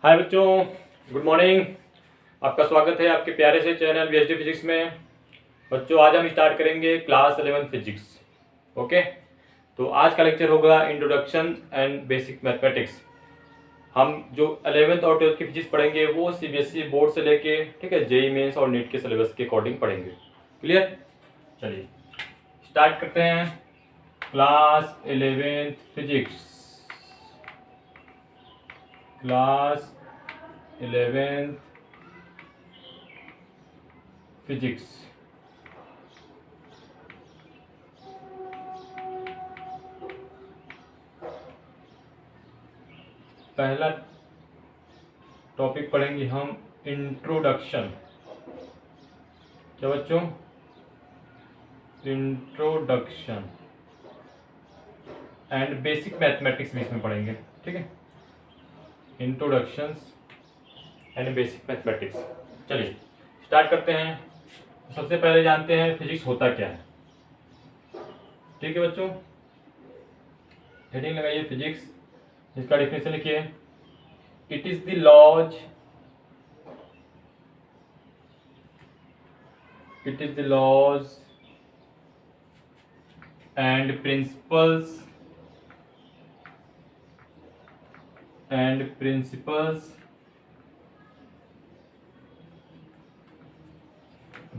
हाय बच्चों, good morning. आपका स्वागत है आपके प्यारे से चैनल बीएसडी फिजिक्स में। बच्चों, आज हम स्टार्ट करेंगे क्लास 11 फिजिक्स। ओके, तो आज का लेक्चर होगा इंट्रोडक्शन एंड बेसिक मैथमेटिक्स। हम जो 11th और 12th की फिजिक्स पढ़ेंगे वो सीबीएसई बोर्ड से लेके ठीक है जेईई मेंस और नीट के सिलेबस के अकॉर्डिंग पढ़ेंगे। क्लियर? चलिए स्टार्ट करते हैं। Class 11th physics, class 11th physics. पहला टॉपिक पढ़ेंगे हम इंट्रोडक्शन। क्या बच्चों? इंट्रोडक्शन एंड बेसिक मैथमेटिक्स भी इसमें पढ़ेंगे। ठीक है, इंट्रोडक्शंस एंड बेसिक मैथमेटिक्स। चलिए स्टार्ट करते हैं। सबसे पहले जानते हैं फिजिक्स होता क्या है। ठीक है बच्चों, हेडिंग लगाइए फिजिक्स। इसका डेफिनेशन लिखिए। It is the laws, it is the laws and principles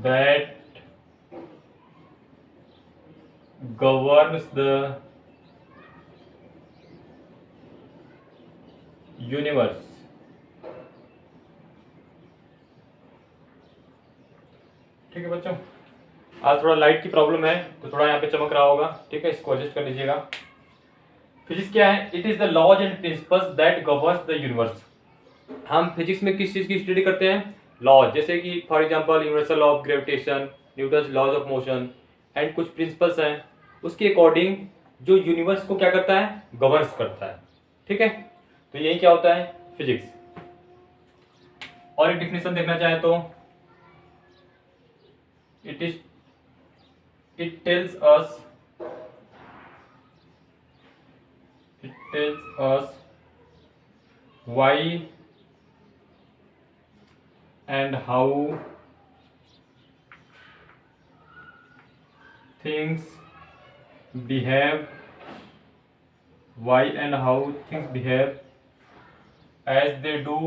that governs the universe। ठीक है बच्चों, आज थोड़ा लाइट की प्रॉब्लम है तो थोड़ा यहाँ पे चमक रहा होगा। ठीक है, इसको एडजस्ट कर लीजिएगा। फिजिक्स क्या है? It is the laws and principles that governs the universe. हम फिजिक्स में किस चीज की स्टडी करते हैं? लॉज, जैसे कि for example universal law of gravitation, Newton's laws of motion and कुछ प्रिंसिपल्स हैं, उसके अकॉर्डिंग जो यूनिवर्स को क्या करता है? गवर्न्स करता है। ठीक है, तो यही क्या होता है? फिजिक्स। और एक डिफिनेशन देखना चाहे तो it tells us why and how things behave, as they do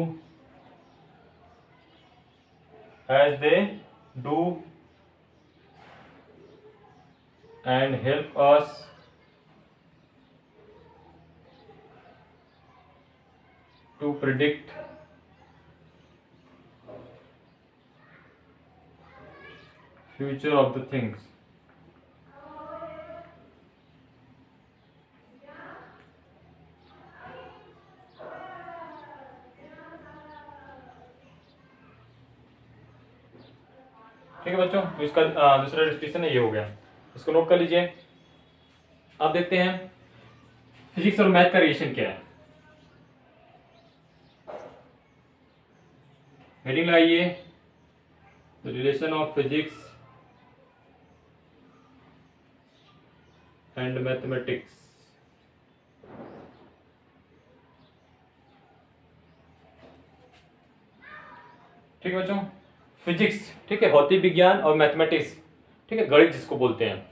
and help us to predict future of the things। ठीक है बच्चों, तो इसका दूसरा डिस्क्रिप्शन ये हो गया, इसको नोट कर लीजिए। अब देखते हैं फिजिक्स और मैथ का रिलेशन क्या है। हेडिंग लगाइए, relation of physics and mathematics. ठीक है बच्चों, फिजिक्स ठीक है, भौतिक विज्ञान, और मैथमेटिक्स ठीक है, गणित जिसको बोलते हैं,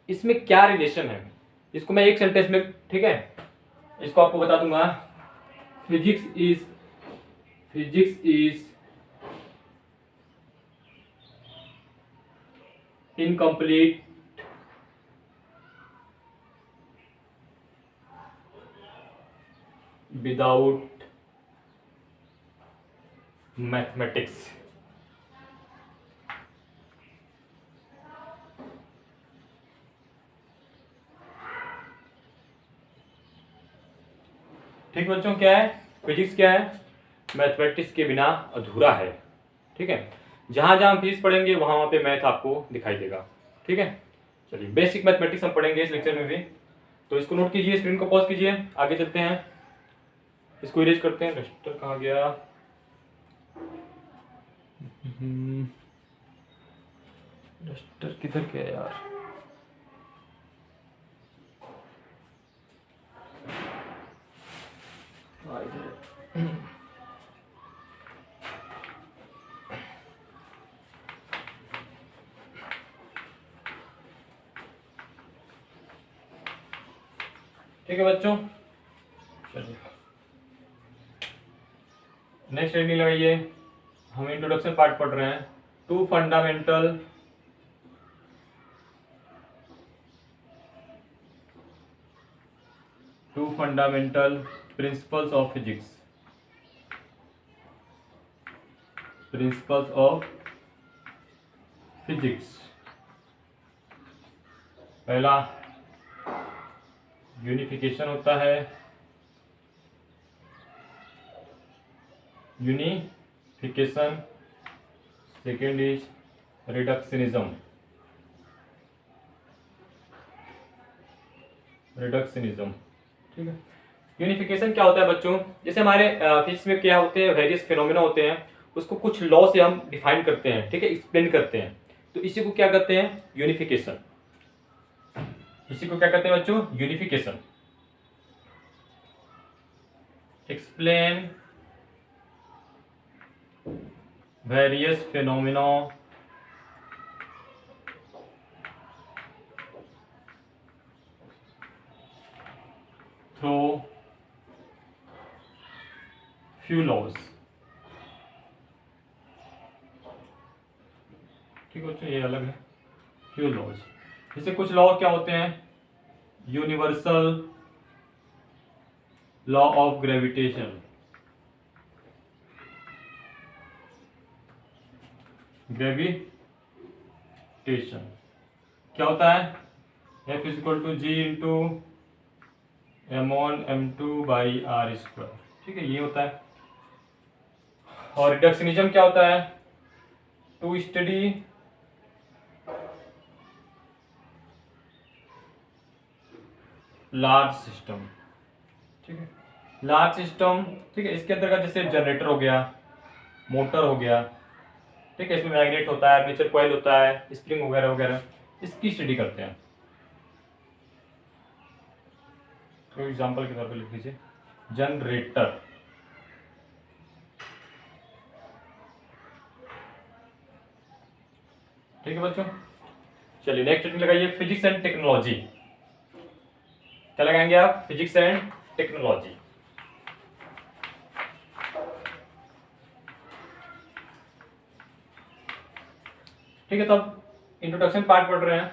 इसमें क्या रिलेशन है? इसको मैं एक सेंटेंस में ठीक है इसको आपको बता दूंगा। Physics is incomplete without mathematics. ठीक बच्चों, क्या है फिजिक्स? क्या है? मैथमेटिक्स के बिना अधूरा है। ठीक है, जहां जहां हम फिजिक्स पढ़ेंगे वहां पे मैथ आपको दिखाई देगा। ठीक है, चलिए बेसिक मैथमेटिक्स हम पढ़ेंगे इस लेक्चर में भी, तो इसको नोट कीजिए, स्क्रीन को पॉज कीजिए, आगे चलते हैं। इसको इरेज करते हैं। रजिस्टर कहाँ गया? रजिस्टर किधर गया यार? ठीक है बच्चों, चलिए नेक्स्ट रीडिंग लगाइए। हम इंट्रोडक्शन पार्ट पढ़ रहे हैं। Two fundamental principles of physics. Principles of physics. पहला यूनिफिकेशन होता है, unification. Second is reductionism. Reductionism, ठीक है। यूनिफिकेशन क्या होता है बच्चों? जैसे हमारे फिजिक्स में क्या होते हैं, वेरियस फिनोमेना होते हैं, उसको कुछ लॉ से हम डिफाइन करते हैं, ठीक है, एक्सप्लेन करते हैं। तो इसी को क्या कहते हैं? यूनिफिकेशन। इसी को क्या कहते हैं बच्चों? Unification. Explain various phenomena through few laws. ठीक है बच्चों, ये अलग है, फ्यू लॉज। जैसे कुछ लॉ क्या होते हैं? Universal law of gravitation. Gravitation क्या होता है? F equal to G into m1m2/r²। ठीक है, ये होता है। और रिडक्शनिज्म क्या होता है? To study large system. ठीक है, लार्ज सिस्टम, ठीक है। इसके अंतर्गत जैसे जनरेटर हो गया, मोटर हो गया, ठीक है, इसमें मैग्नेट होता है, आर्मेचर कॉइल होता है, स्प्रिंग वगैरह वगैरह, इसकी स्टडी करते हैं। तो एग्जांपल के तौर पे लिख लीजिए जनरेटर। ठीक है बच्चों, चलिए नेक्स्ट टॉपिक लगाइए, फिजिक्स एंड टेक्नोलॉजी। क्या लगाएंगे आप? Physics and technology. ठीक है, तो अब इंट्रोडक्शन पार्ट पढ़ रहे हैं,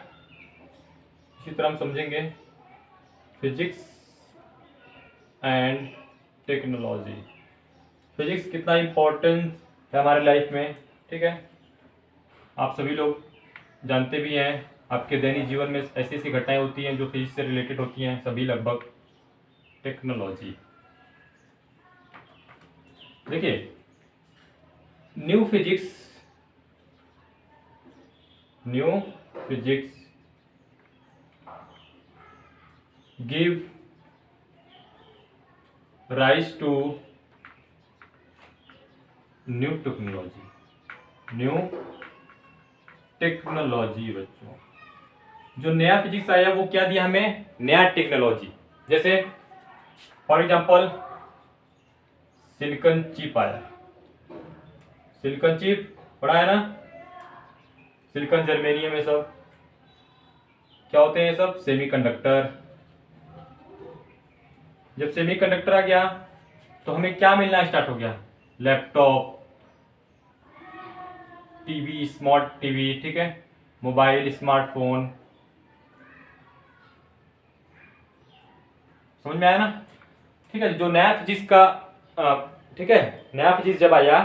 इसी तरह हम समझेंगे फिजिक्स एंड टेक्नोलॉजी। फिजिक्स कितना इम्पोर्टेंट है हमारे लाइफ में, ठीक है, आप सभी लोग जानते भी हैं। आपके दैनिक जीवन में ऐसी ऐसी घटनाएं होती हैं जो फिजिक्स से रिलेटेड होती हैं, सभी लगभग। टेक्नोलॉजी देखिए, new physics give rise to new technology. बच्चों, जो नया फिजिक्स आया वो क्या दिया हमें? नया टेक्नोलॉजी। जैसे फॉर एग्जांपल सिलिकॉन चिप आया। सिलिकॉन चिप पढ़ा है ना? सिलिकॉन, जर्मेनियम, ये सब क्या होते हैं? ये सब सेमीकंडक्टर। जब सेमीकंडक्टर आ गया तो हमें क्या मिलना स्टार्ट हो गया? लैपटॉप, टीवी, स्मार्ट टीवी, ठीक है, मोबाइल, स्मार्टफोन। समझ में आया ना? ठीक है, जो नया फिजिक्स का ठीक है, नया फिजिक्स जब आया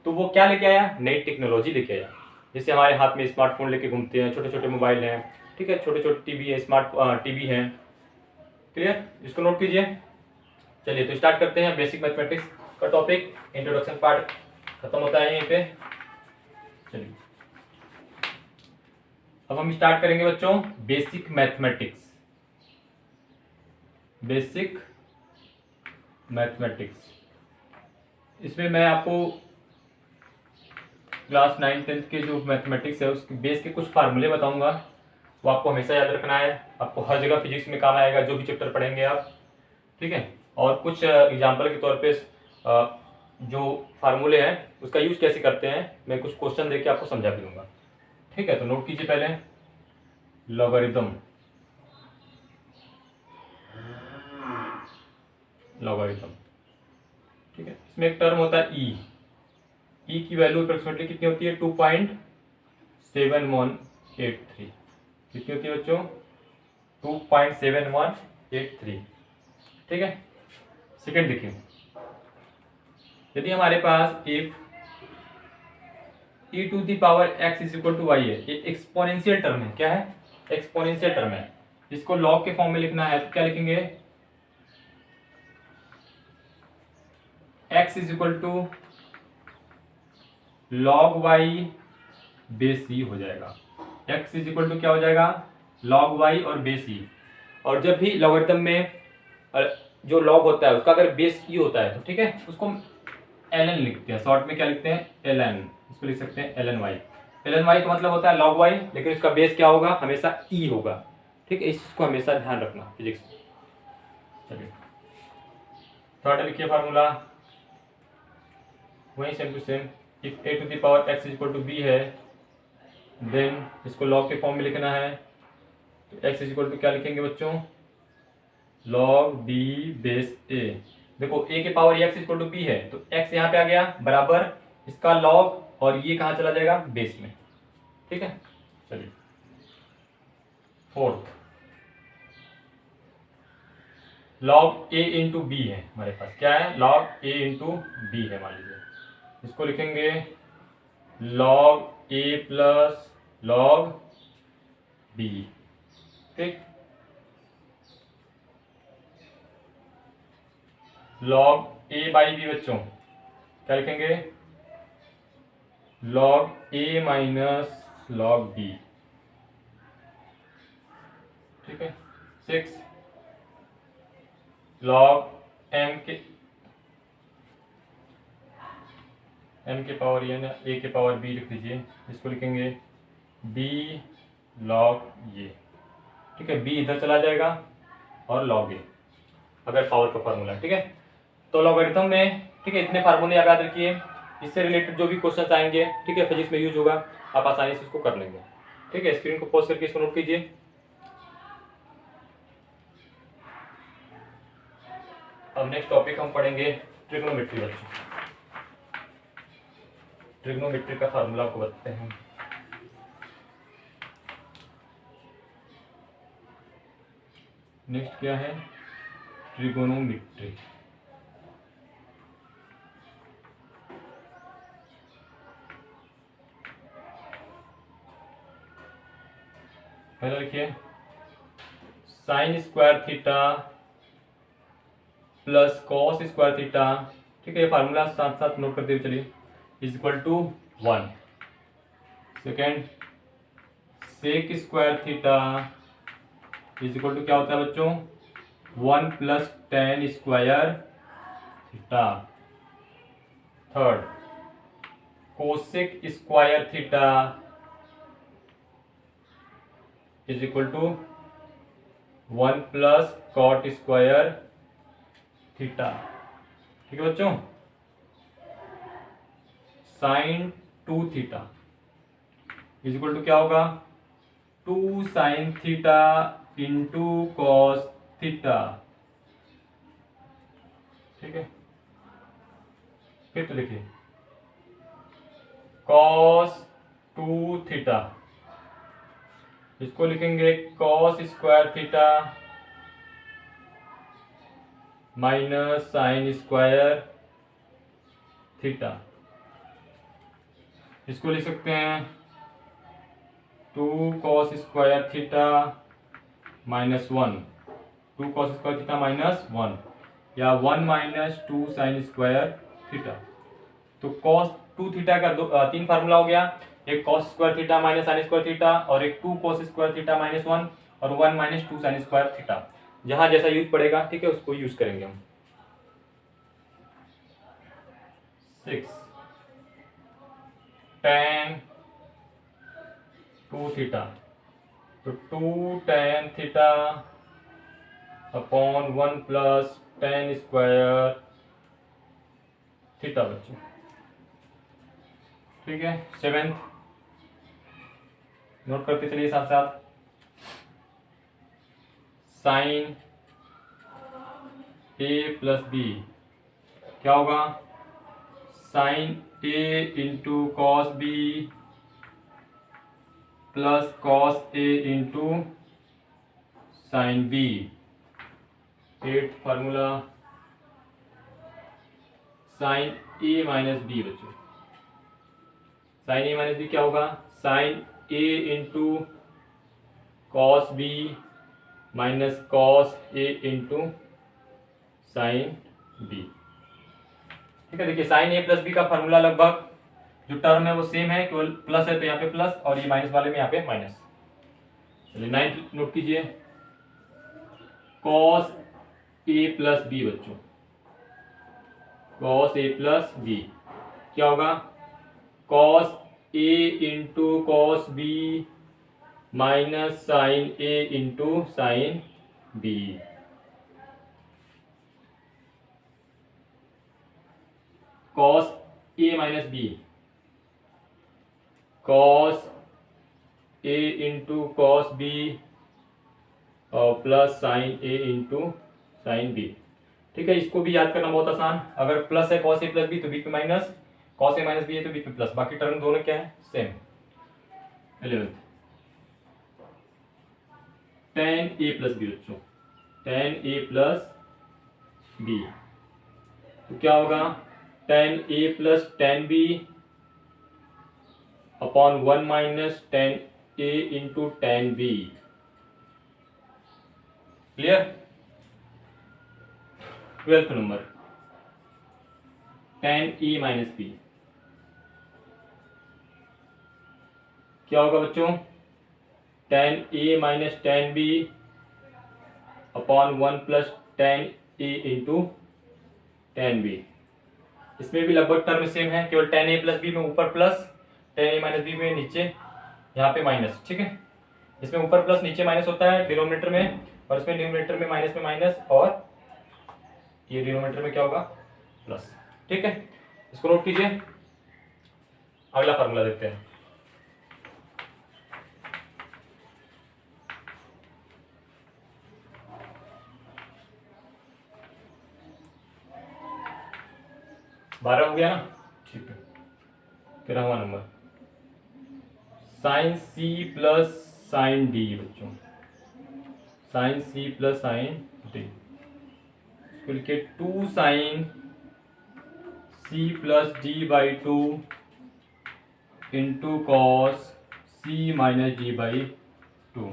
तो वो क्या लेके आया? नई टेक्नोलॉजी लेके आया। जैसे हमारे हाथ में स्मार्टफोन लेके घूमते हैं, छोटे छोटे मोबाइल हैं, ठीक है, छोटे छोटे टीवी है, स्मार्ट टीवी हैं। क्लियर? इसको नोट कीजिए। चलिए तो स्टार्ट करते हैं। बेसिक मैथमेटिक्स का टॉपिक, इंट्रोडक्शन पार्ट खत्म होता है यहीं पे। चलिए अब हम स्टार्ट करेंगे बच्चों बेसिक मैथमेटिक्स। बेसिक मैथमेटिक्स, इसमें मैं आपको क्लास 9-10 के जो मैथमेटिक्स है उसके बेस के कुछ फार्मूले बताऊंगा। वो आपको हमेशा याद रखना है, आपको हर जगह फिजिक्स में काम आएगा जो भी चैप्टर पढ़ेंगे आप, ठीक है। और कुछ एग्जांपल के तौर पे जो फार्मूले हैं उसका यूज कैसे करते हैं मैं कुछ क्वेश्चन देके आपको समझा भी दूंगा, ठीक है। तो नोट कीजिए पहले लॉगरिथम। लॉगरिथम, ठीक है। इसमें एक टर्म होता है ई की वैल्यू अप्रोक्सीमेटली कितनी होती है 2.7183, कितनी होती है बच्चों 2.7183, ठीक है। सेकेंड देखिए, यदि हमारे पास if e to the power x is equal to y है, ये एक्सपोनेंशियल टर्म है, क्या है एक्सपोनेंशियल टर्म है, इसको लॉग के फॉर्म में लिखना है तो क्या लिखेंगे x is equal to log y base e हो जाएगा, x इज इक्वल टू क्या हो जाएगा लॉग वाई और बेस ई। और जब भी लॉगरिथम में जो लॉग होता है उसका अगर बेस ई होता है तो ठीक है उसको ln लिखते हैं, शॉर्ट में क्या लिखते हैं ln, इसको लिख सकते हैं ln y। ln y का मतलब होता है log y, लेकिन इसका बेस क्या होगा हमेशा e होगा, ठीक है। इस चीज को हमेशा ध्यान रखना फिजिक्स। चलिए थर्ड लिखिए फार्मूला, वही same to same, if a to the power x is equal to b है देन इसको लॉग के फॉर्म में लिखना है तो x इज इक्वल टू क्या लिखेंगे बच्चों log b बेस a। देखो a के power x equal to b है तो x यहाँ पे आ गया बराबर इसका log और ये कहाँ चला जाएगा बेस में, ठीक है। चलिए fourth, log a into B है हमारे पास, क्या है log a इंटू बी है, मान लीजिए इसको लिखेंगे log a plus log b, ठीक। log a बाई बी बच्चों क्या लिखेंगे log a minus log b, ठीक है। 6 log m के पावर ये ना a के पावर b लिख दीजिए, इसको लिखेंगे b log ये, ठीक है। b इधर चला जाएगा और log a अगर पावर का फार्मूला है, ठीक है। तो लॉगरिथम में ठीक है इतने फार्मूले याद रखिए, इससे रिलेटेड जो भी क्वेश्चन आएंगे ठीक है फिजिक्स में यूज होगा, आप आसानी से इसको कर लेंगे, ठीक है। स्क्रीन को पॉज करके इसको नोट कीजिए। अब नेक्स्ट टॉपिक हम पढ़ेंगे ट्रिग्नोमेट्री बच्चों, ट्रिग्नोमेट्री का फार्मूला आपको बताते हैं। नेक्स्ट क्या है ट्रिगोनोमेट्री, पहले लिखिए sine square theta plus cos square theta, ठीक है। ये फार्मूला साथ साथ नोट करते हुए चलिए, is equal to 1। Second sec square theta is equal to क्या होता है बच्चों 1 plus tan square theta. Third cosec square theta is equal to 1 plus cot square theta, ठीक है बच्चों। Sine 2 theta is equal to क्या होगा 2 sine theta into cos theta, ठीक है। फिर तो लिखिए कॉस 2 थीटा, इसको लिखेंगे cos square theta minus sine square theta, इसको लिख सकते हैं 2 cos square theta minus 1, 2 cos square theta minus 1 या 1 माइनस 2 साइन स्क्वायर थीटा। तो कॉस 2 थीटा का तीन फार्मूला हो गया, एक cos square theta minus sine square theta और एक 2 कॉस स्क्वायर थीटा माइनस 1 और 1 माइनस 2 साइन स्क्वायर थीटा। जहां जैसा यूज पड़ेगा ठीक है उसको यूज करेंगे हम। 6 tan 2 थीटा, तो 2 tan theta upon 1 plus tan square theta बच्चों, ठीक है। 7th नोट करते चलिए साथ साथ साइन ए प्लस बी क्या होगा, sine A into cos B plus cos A into sine B. 8th formula sine A minus B बच्चों, साइन ए माइनस बी क्या होगा, sine A into cos B minus cos A into sine B. ठीक है, देखिए sine A plus B का formula लगभग जो term है वो सेम है, केवल प्लस है तो यहाँ पे प्लस और ये माइनस वाले में यहाँ पे माइनस। चलिए 9th नोट कीजिए, कॉस ए प्लस बी बच्चों, कॉस ए प्लस बी क्या होगा, cos A into cos B minus sine A into sine B. Cos A minus B, cos A into cos B और plus sine A into sine B. ठीक है, इसको भी याद करना बहुत आसान, अगर प्लस है कॉस ए प्लस बी तो बीच में minus, cos A minus B है तो बीच में प्लस, बाकी टर्म दोनों क्या है same. 11th tan A plus B बच्चों, tan ए प्लस बी तो क्या होगा, tan A plus tan B upon 1 minus tan A into tan B. Clear. 12th number tan A minus B क्या होगा बच्चों, tan A minus tan B upon 1 plus tan A into tan B. इसमें भी लगभग term same है, केवल tan A plus B में ऊपर plus, tan A minus B में नीचे यहाँ पे माइनस। ठीक है, इसमें ऊपर प्लस नीचे माइनस होता है डिनोमिनेटर में, और इसमें न्यूमरेटर में माइनस, और ये डिनोमिनेटर में क्या होगा प्लस। ठीक है, इसको नोट कीजिए, अगला फार्मूला देखते हैं। बारह हो गया ना, ठीक है। 13वां number sine C plus sine D बच्चों, sine C plus sine D, इसको लिखिए 2 sine C plus D by 2 into cos C minus D by 2।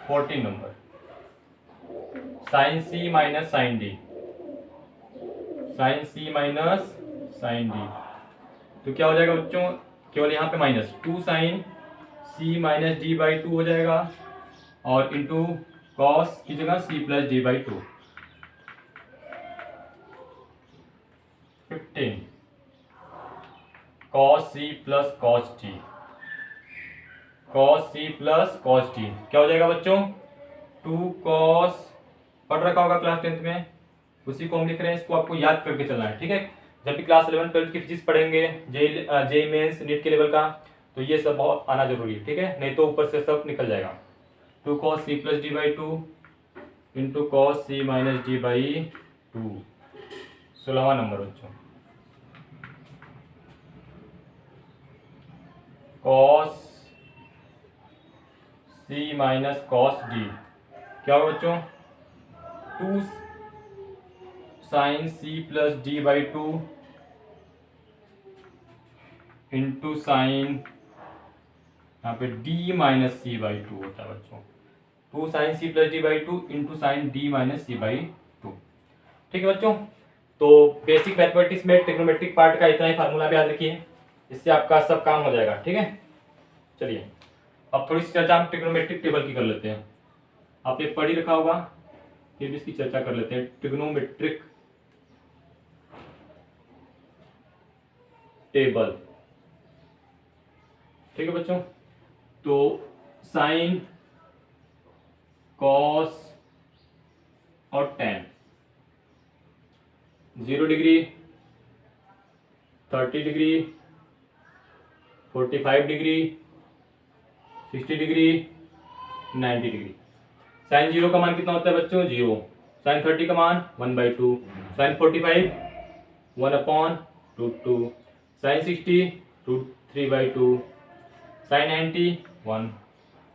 14 number sine C minus sine D, sine C minus sine D तो क्या हो जाएगा बच्चों, केवल यहाँ पे minus 2 sine C minus D by 2 हो जाएगा, और इंटू कॉस की जगह C plus D by 2। 15 cos C plus cos D, cos C plus cos D क्या हो जाएगा बच्चों, 2 कॉस, पढ़ रखा होगा क्लास 10th में, उसी को हम लिख रहे हैं, इसको आपको याद करके चलना है। ठीक है, जब भी क्लास 11 12 की फिजिक्स पढ़ेंगे, जेई मेंस नीट के लेवल का, तो ये सब बहुत आना जरूरी है। ठीक है, नहीं तो ऊपर से सब निकल जाएगा। 2 cos C plus D by 2 into cos C minus D by 2। 16वां नंबर बच्चों cos C minus cos D क्या होगा बच्चों, 2 sine C plus D by 2 into sine, यहाँ पे डी माइनस सी बाई 2 होता है बच्चों, 2 sine C plus D by 2 into sine D minus C by 2। ठीक है बच्चों, तो बेसिक मैथमेटिक्स में ट्रिग्नोमेट्रिक पार्ट का इतना ही फार्मूला भी याद रखिए, इससे आपका सब काम हो जाएगा। ठीक है, चलिए अब थोड़ी सी चर्चा हम ट्रिग्नोमेट्रिक टेबल की कर लेते हैं। आपने पढ़ ही रखा होगा, फिर भी इसकी चर्चा कर लेते हैं। ट्रिग्नोमेट्रिक टेबल, ठीक है बच्चों, तो साइन, कॉस और tan, 0 degree, 30 degree, 45 degree, 60 degree, 90 degree. Sine 0 का मान कितना होता है बच्चों, 0। साइन 30 का मान 1/2, साइन 45 1/√2, साइन 60 √3/2, साइन 90 1,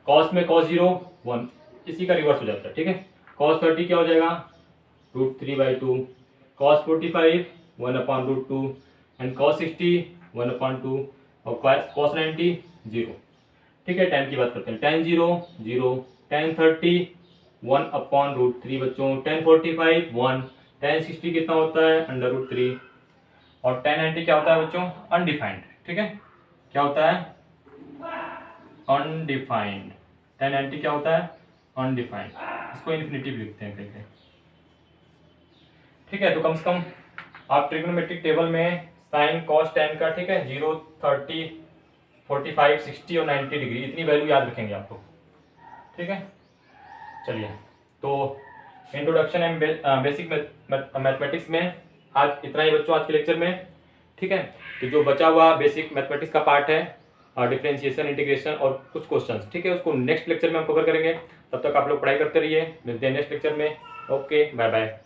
कॉस में कॉस 0 1, इसी का रिवर्स हो जाता है, ठीक है। कॉस 30 क्या हो जाएगा √3/2, कॉस 45 1/√2 एंड कॉस 60 1/2 और कॉस 90 0, ठीक है। tan की बात करते हैं, tan 0 0, tan 30 1/√3 बच्चों, tan 45 1, tan 60 कितना होता है √3 और tan 90 क्या होता है बच्चों अनडिफाइंड, ठीक है। क्या होता है अनडिफाइंड, tan 90 क्या होता है अनडिफाइंड, इसको इन्फिनिटी भी लिखते हैं कहीं कहीं, ठीक है। तो कम से कम आप ट्रिग्नोमेट्रिक टेबल में साइन कॉस tan का, ठीक है, 0 30 45 60 और 90 डिग्री इतनी वैल्यू याद रखेंगे आप लोग, ठीक है। चलिए, तो इंट्रोडक्शन एंड बेसिक मैथमेटिक्स में आज इतना ही बच्चों आज के लेक्चर में, ठीक है। तो जो बचा हुआ बेसिक मैथमेटिक्स का पार्ट है डिफरेंशिएशन इंटीग्रेशन और कुछ क्वेश्चंस, ठीक है, उसको नेक्स्ट लेक्चर में हम कवर करेंगे। तब तक आप लोग पढ़ाई करते रहिए, मिलते हैं नेक्स्ट लेक्चर में। Okay, bye bye.